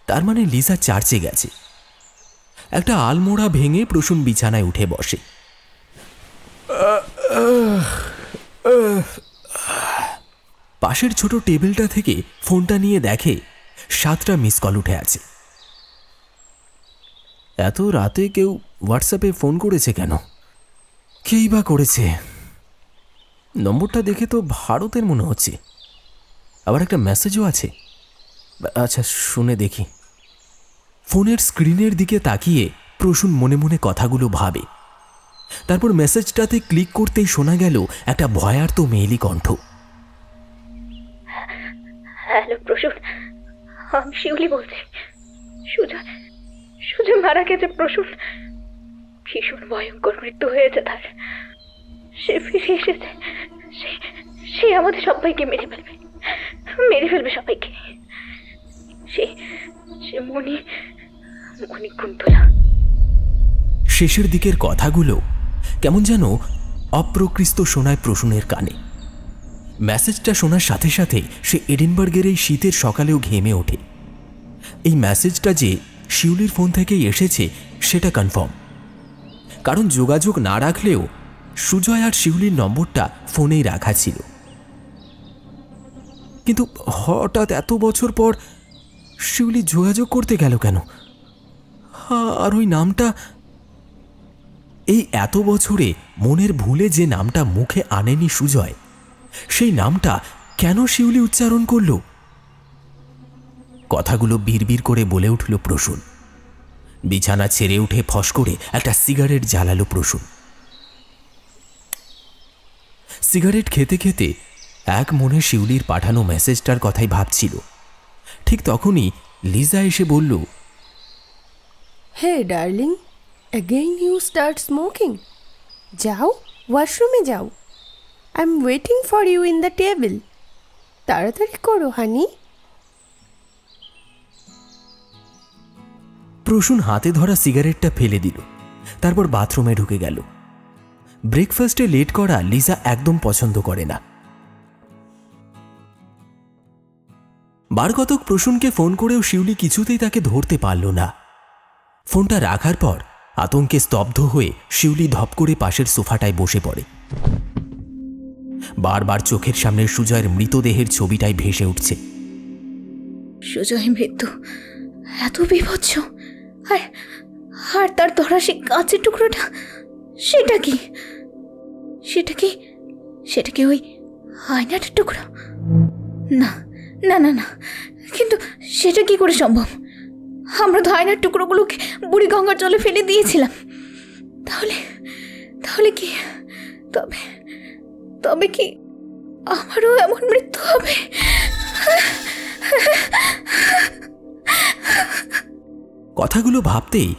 তার মানে লিজা চার্চে গেছে। একটা আলমোড়া ভেঙে প্রসূন বিছানায় উঠে বসে। পাশের ছোট টেবিলটা থেকে ফোনটা নিয়ে দেখে 7টা মিস কল উঠে আছে। এত রাতে কেউ হোয়াটসঅ্যাপে ফোন করেছে কেন? কেই বা করেছে? নম্বরটা দেখে তো ভারতের মনে হচ্ছে। আবার একটা মেসেজও আছে। আচ্ছা, শুনে দেখি। ফোনের স্ক্রিনের দিকে তাকিয়ে প্রসূন মনে মনে কথাগুলো ভাবে। তারপর মেসেজটাতে ক্লিক করতেই শোনা গেল একটা ভয়ার্ত মেয়েলি কণ্ঠ। হ্যালো প্রসূন, আমি শিউলি বলছি। সুজয় মারা গেছে প্রসূন। ভীষণ ভয়ঙ্কর মৃত্যু হয়েছে তার। সে ফিরে এসেছে। সে আমাদের সবাইকে মেরে ফেলবে সবাইকে। সে মণি কুন্তলা। শেষের দিকের কথাগুলো কেমন যেন অপ্রকৃষ্ট শোনায় প্রসূনের কানে। মেসেজটা শোনার সাথে সাথে সে এডিনবার্গের এই শীতের সকালেও ঘেমে ওঠে। এই মেসেজটা যে শিউলির ফোন থেকেই এসেছে সেটা কনফার্ম, কারণ যোগাযোগ না রাখলেও সুজয় আর শিউলির নম্বরটা ফোনেই রাখা ছিল। কিন্তু হঠাৎ এত বছর পর শিউলি যোগাযোগ করতে গেল কেন? আর ওই নামটা, এই এত বছরে মনের ভুলে যে নামটা মুখে আনেনি সুজয়, সেই নামটা কেন শিউলি উচ্চারণ করল? কথাগুলো বিড়বিড় করে বলে উঠল প্রসূন। বিছানা ছেড়ে উঠে ফস করে একটা সিগারেট জ্বালালো প্রসূন। সিগারেট খেতে খেতে এক মনে শিউলির পাঠানো মেসেজটার কথাই ভাবছিল। ঠিক তখনই লিজা এসে বলল, hey darling, again you start smoking. যাও, ওয়াশরুমে যাও। I am waiting for you in the table. তাড়াতাড়ি করো হানি। প্রসূন হাতে ধরা সিগারেটটা ফেলে দিল, তারপর বাথরুমে ঢুকে গেল। ব্রেকফাস্টে লেট করা লিজা একদম পছন্দ করে না। বারকতক প্রসূনকে ফোন করেও শিউলি কিছুতেই তাকে ধরতে পারল না। ফোনটা রাখার পর আতঙ্কে স্তব্ধ হয়ে শিউলি ধপ করে পাশের সোফাটায় বসে পড়ে। বারবার চোখের সামনে সুজয়ের মৃতদেহের ছবিটাই ভেসে উঠছে। সুজয় মৃত্যু, এত বিভৎস, আর তার ধরা সে কাঁচের টুকরোটা, সেটা কি? সেটা কি সেটা কি ওই আয়নার টুকরো? না না না না, কিন্তু সেটা কি করে সম্ভব? আমরা তো আয়নার টুকরোগুলোকে বুড়ি গঙ্গার জলে ফেলে দিয়েছিলাম। তাহলে তাহলে কি, তবে তবে কি আমারও এমন মৃত্যু হবে? কথাগুলো ভাবতেই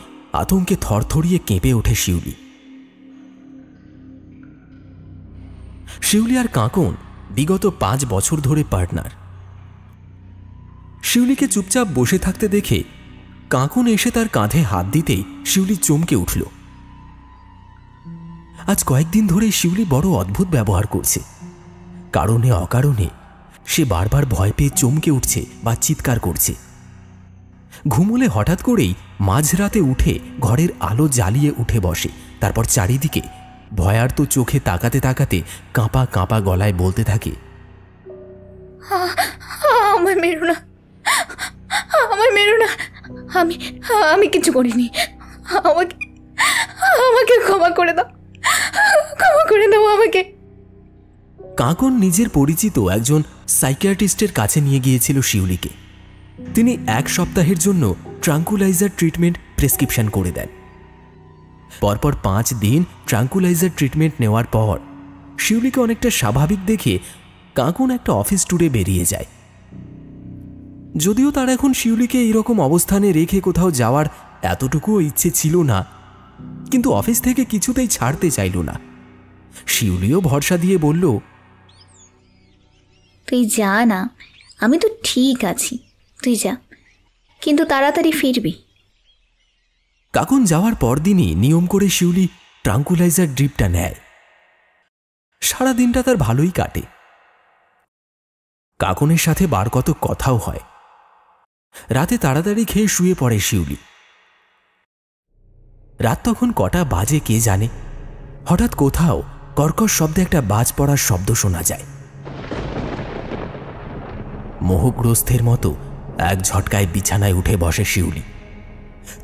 আতঙ্কে থরথরিয়ে কেঁপে ওঠে শিউলি। শিউলি আর কাঁকন বিগত 5 বছর ধরে পার্টনার। শিউলিকে চুপচাপ বসে থাকতে দেখে কাঁকন এসে তার কাঁধে হাত দিতেই শিউলি চমকে উঠল। আজ কয়েকদিন ধরে শিউলি বড় অদ্ভুত ব্যবহার করছে। কারণে অকারণে সে বারবার ভয় পেয়ে চমকে উঠছে বা চিৎকার করছে। ঘুমোলে হঠাৎ করেই মাঝরাতে উঠে ঘরের আলো জ্বালিয়ে উঠে বসে, তারপর চারিদিকে ভয়ার্ত চোখে তাকাতে তাকাতে কাঁপা কাঁপা গলায় বলতে থাকে, আমায় মেরো না, আমায় মেরো না, আমি আমি কিছু করিনি, আমাকে আমাকে ক্ষমা করে দাও, ক্ষমা করে দাও আমাকে। কাঁকন নিজের পরিচিত একজন সাইকিয়াট্রিস্টের কাছে নিয়ে গিয়েছিল শিউলিকে। তিনি 1 সপ্তাহের জন্য ট্রাঙ্কুলাইজার ট্রিটমেন্ট প্রেসক্রিপশন করে দেন। পরপর 5 দিন ট্রাঙ্কুলাইজার ট্রিটমেন্ট নেওয়ার পর শিউলিকে অনেকটা স্বাভাবিক দেখে কাঁকন একটা অফিস ট্যুরে বেরিয়ে যায়। যদিও তার এখন শিউলিকে এইরকম অবস্থানে রেখে কোথাও যাওয়ার এতটুকুও ইচ্ছে ছিল না, কিন্তু অফিস থেকে কিছুতেই ছাড়তে চাইল না। শিউলিও ভরসা দিয়ে বলল, তুই যা না, আমি তো ঠিক আছি, তুই যা, কিন্তু তাড়াতাড়ি ফিরবি। কাঁকন যাওয়ার পরদিনই নিয়ম করে শিউলি ট্রাঙ্কুলাইজার ড্রিপটা নেয়। সারা দিনটা তার ভালোই কাটে। কাঁকনের সাথে বারকত কথাও হয়। রাতে তাড়াতাড়ি খেয়ে শুয়ে পড়ে শিউলি। রাত তখন কটা বাজে কে জানে। হঠাৎ কোথাও কর্কশ শব্দে একটা বাজ পড়ার শব্দ শোনা যায়। মোহগ্রস্তের মতো এক ঝটকায় বিছানায় উঠে বসে শিউলি।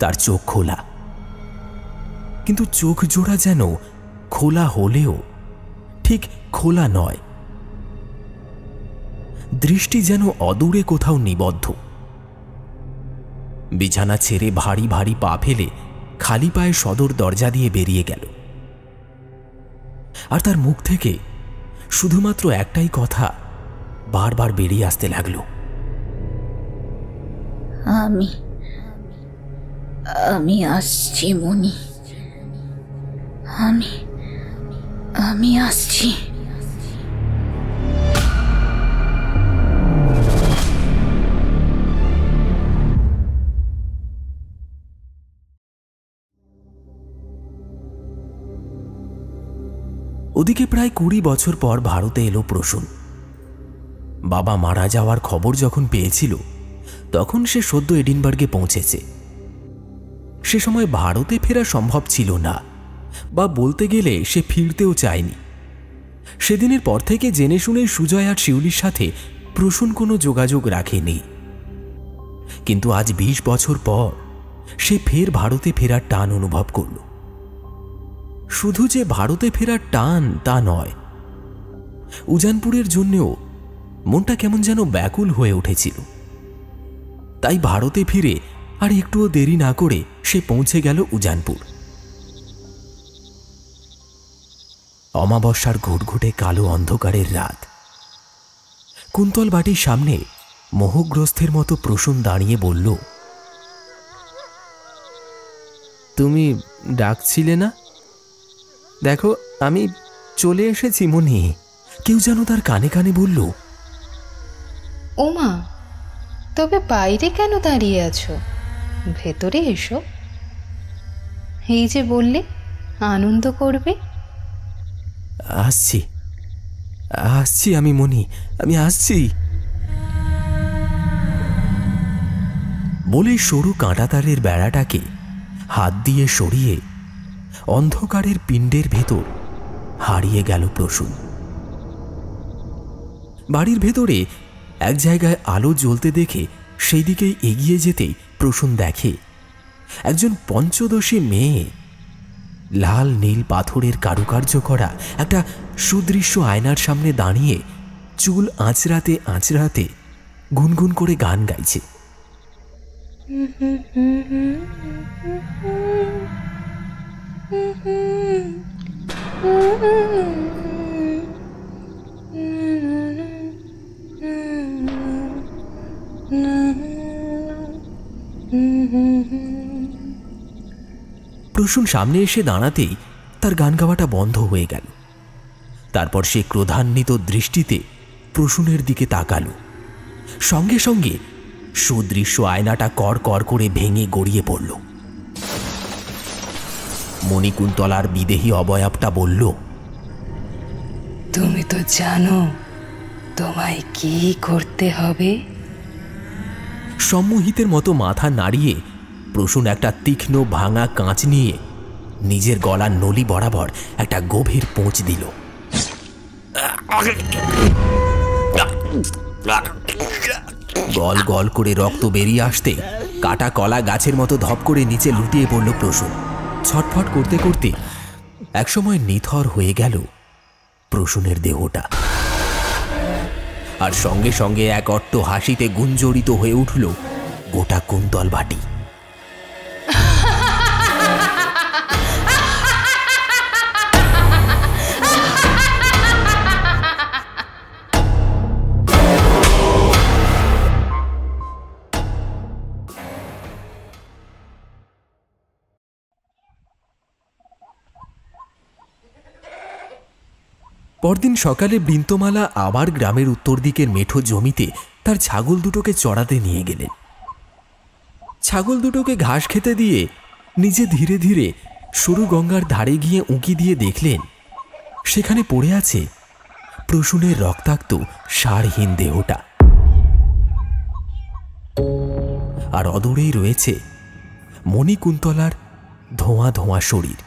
তার চোখ খোলা, কিন্তু চোখ জোড়া যেন খোলা হলেও ঠিক খোলা নয়। দৃষ্টি যেন অদূরে কোথাও নিবদ্ধ। বিছানা ছেড়ে ভারী ভারী পা ফেলে খালি পায়ে সদর দরজা দিয়ে বেরিয়ে গেল। আর তার মুখ থেকে শুধুমাত্র একটাই কথা বারবার বেরিয়ে আসতে লাগলো, আমি আমি আসছি মনি, আমি আমি আসছি। ওদিকে প্রায় 20 বছর পর ভারতে এলো প্রসূন। বাবা মারা যাওয়ার খবর যখন পেয়েছিল তখন সে সদ্য এডিনবার্গে পৌঁছেছে। সে সময় ভারতে ফেরা সম্ভব ছিল না, বা বলতে গেলে সে ফিরতেও চায়নি। সেদিনের পর থেকে জেনে শুনে সুজয় আর শিউলির সাথে প্রসূন কোনো যোগাযোগ রাখেনি। কিন্তু আজ 20 বছর পর সে ফের ভারতে ফেরার টান অনুভব করল। শুধু যে ভারতে ফেরার টান তা নয়, উজানপুরের জন্যেও মনটা কেমন যেন ব্যাকুল হয়ে উঠেছিল। তাই ভারতে ফিরে আর একটুও দেরি না করে সে পৌঁছে গেল উজানপুর। অমাবস্যার ঘুটঘুটে কালো অন্ধকারের রাত। কুন্তল বাটির সামনে মোহগ্রস্তের মতো প্রসূন দাঁড়িয়ে বলল, তুমি ডাকছিলে না? দেখো আমি চলে এসেছি মনি। কেউ যেন তার কানে কানে বলল। ওমা, তবে বাইরে কেন দাঁড়িয়ে আছো? ভেতরে এসো। এই যে বললে আনন্দ করবে। আসছি আসছি আমি মনি, আমি আসছি বলে সরু কাঁটাতারের বেড়াটাকে হাত দিয়ে সরিয়ে অন্ধকারের পিণ্ডের ভেতর হারিয়ে গেল প্রসূন। বাড়ির ভেতরে এক জায়গায় আলো জ্বলতে দেখে সেই দিকেই এগিয়ে যেতেই প্রসূন দেখে একজন পঞ্চদশী মেয়ে লাল নীল পাথরের কারুকার্য করা একটা সুদৃশ্য আয়নার সামনে দাঁড়িয়ে চুল আঁচড়াতে আঁচড়াতে গুনগুন করে গান গাইছে। প্রসূন সামনে এসে দাঁড়াতেই তার গান গাওয়াটা বন্ধ হয়ে গেল। তারপর সে ক্রোধান্বিত দৃষ্টিতে প্রসূনের দিকে তাকালো। সঙ্গে সঙ্গে সুদৃশ্য আয়নাটা কর কর করে ভেঙে গড়িয়ে পড়ল। মণিকুন্তলার বিদেহী অবয়বটা বলল, তুমি তো জানো তোমায় কি করতে হবে। সম্মোহিতের মতো মাথা নাড়িয়ে প্রসূন একটা তীক্ষ্ণ ভাঙা কাঁচ নিয়ে নিজের গলার নলি বরাবর একটা গভীর পোঁচ দিল। গল গল করে রক্ত বেরিয়ে আসতে কাটা কলা গাছের মতো ধপ করে নিচে লুটিয়ে পড়ল প্রসূন। ছটফট করতে করতে একসময় নিথর হয়ে গেল প্রসূনের দেহটা। আর সঙ্গে সঙ্গে এক অট্ট হাসিতে গুঞ্জরিত হয়ে উঠল গোটা কুন্তল বাটি। পরদিন সকালে বৃন্তমালা আবার গ্রামের উত্তর দিকের মেঠো জমিতে তার ছাগল দুটোকে চড়াতে নিয়ে গেলেন। ছাগল দুটোকে ঘাস খেতে দিয়ে নিজে ধীরে ধীরে সরু গঙ্গার ধারে গিয়ে উঁকি দিয়ে দেখলেন সেখানে পড়ে আছে প্রসূনের রক্তাক্ত সারহীন দেহটা। আর অদূরেই রয়েছে মণিকুন্তলার ধোঁয়া ধোঁয়া শরীর,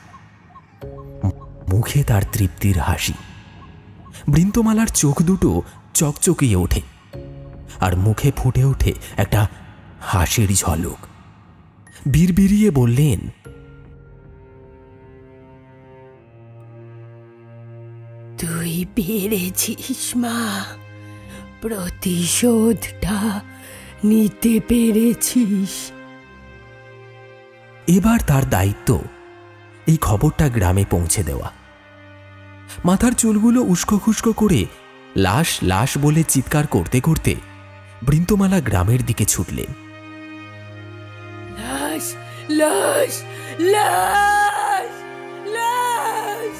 মুখে তার তৃপ্তির হাসি। বৃন্তমালার চোখ দুটো চকচকিয়ে ওঠে আর মুখে ফুটে ওঠে একটা হাসির ঝলক। বিড়বিড়িয়ে বললেন, তুই পেরেছিস মা, প্রতিশোধটা নিতে পেরেছিস। এবার তার দায়িত্ব এই খবরটা গ্রামে পৌঁছে দেওয়া। মাথার চুলগুলো উস্কো খুস্কো করে লাশ লাশ বলে চিৎকার করতে করতে বৃন্তমালা গ্রামের দিকে ছুটলেন। লাশ লাশ লাশ লাশ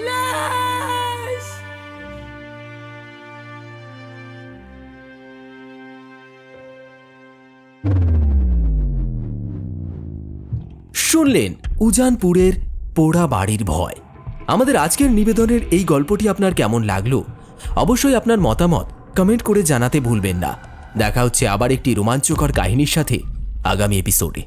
লাশ। শুনলেন উজানপুরের পোড়া বাড়ির ভয়। আমাদের আজকের নিবেদনের এই গল্পটি আপনার কেমন লাগলো অবশ্যই আপনার মতামত কমেন্ট করে জানাতে ভুলবেন না। দেখা হচ্ছে আবার একটি রোমাঞ্চকর কাহিনীর সাথে আগামী এপিসোডে।